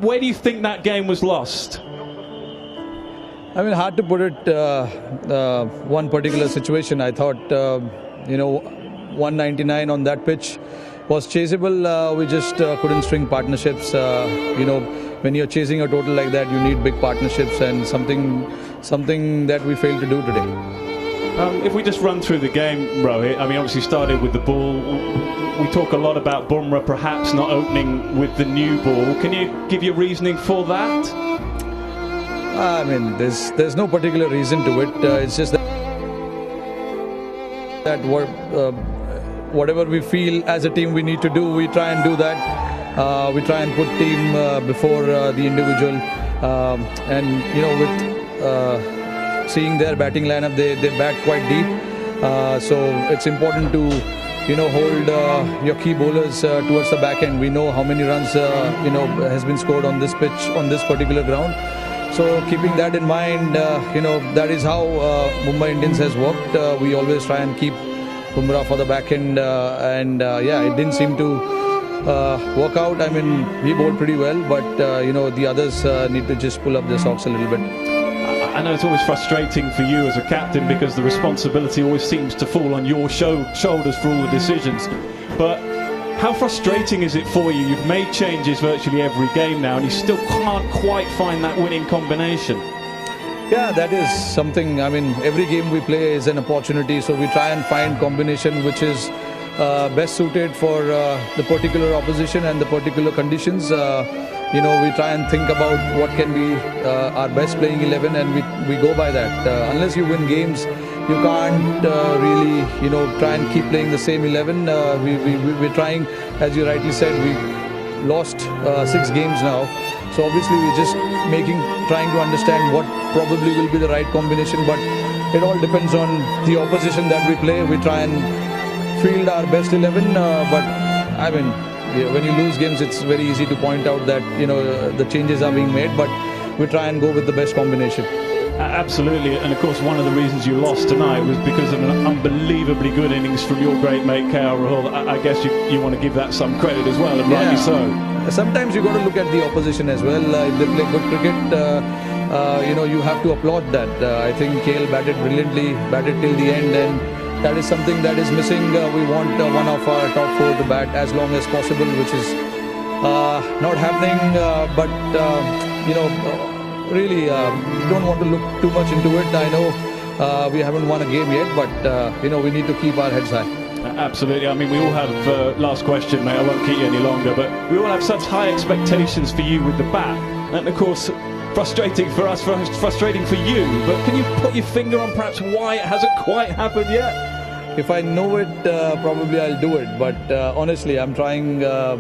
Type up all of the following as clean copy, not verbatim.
Where do you think that game was lost? I mean, hard to put it one particular situation. I thought, 199 on that pitch was chaseable. We just couldn't string partnerships. When you're chasing a total like that, you need big partnerships, and something that we failed to do today. If we just run through the game, Rohit, I mean, obviously started with the ball. We talk a lot about Bumrah perhaps not opening with the new ball. Can you give your reasoning for that? I mean, there's no particular reason to it. It's just that whatever we feel as a team we need to do, we try and do that. We try and put team before the individual, and with seeing their batting lineup, they bat quite deep. So it's important to hold your key bowlers towards the back end. We know how many runs has been scored on this pitch, on this particular ground. So keeping that in mind, that is how Mumbai Indians has worked. We always try and keep Bumrah for the back end, it didn't seem to work out. I mean, we bowled pretty well, but the others need to just pull up their socks a little bit. I know it's always frustrating for you as a captain because the responsibility always seems to fall on your shoulders for all the decisions. But how frustrating is it for you? You've made changes virtually every game now and you still can't quite find that winning combination. Yeah, that is something. I mean, every game we play is an opportunity, so we try and find combination which is best suited for the particular opposition and the particular conditions. We try and think about what can be our best playing 11, and we go by that. Unless you win games, you can't really try and keep playing the same 11. We're trying, as you rightly said, we lost 6 games now, so obviously we're just trying to understand what probably will be the right combination, but it all depends on the opposition that we play. We try and field our best 11, but I mean, when you lose games, it's very easy to point out that the changes are being made, but we try and go with the best combination. Absolutely, and of course one of the reasons you lost tonight was because of an unbelievably good innings from your great mate Rahul. I guess you want to give that some credit as well, and rightly so. Sometimes you got to look at the opposition as well. If they play good cricket, you have to applaud that. I think KL batted brilliantly, batted till the end, and that is something that is missing. We want one of our top 4 to bat as long as possible, which is not happening. But really, don't want to look too much into it. I know we haven't won a game yet, but we need to keep our heads high. Absolutely. I mean, we all have, last question, mate, I won't keep you any longer, but we all have such high expectations for you with the bat. And of course, frustrating for us, frustrating for you. But can you put your finger on perhaps why it hasn't quite happened yet? If I know it, probably I'll do it. But honestly, I'm trying to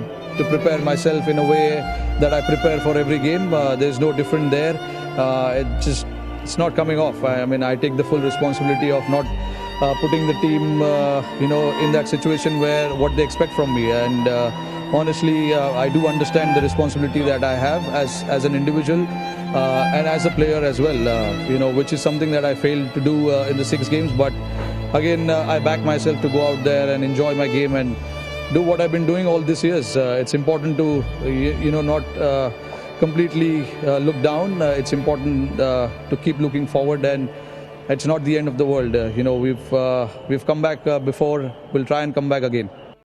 prepare myself in a way that I prepare for every game. There's no different there. It's not coming off. I mean, I take the full responsibility of not putting the team, in that situation where what they expect from me. And honestly, I do understand the responsibility that I have as an individual and as a player as well. Which is something that I failed to do in the 6 games. But again, I back myself to go out there and enjoy my game and do what I've been doing all these years. It's important to, not completely look down. It's important to keep looking forward, and it's not the end of the world. We've come back before. We'll try and come back again.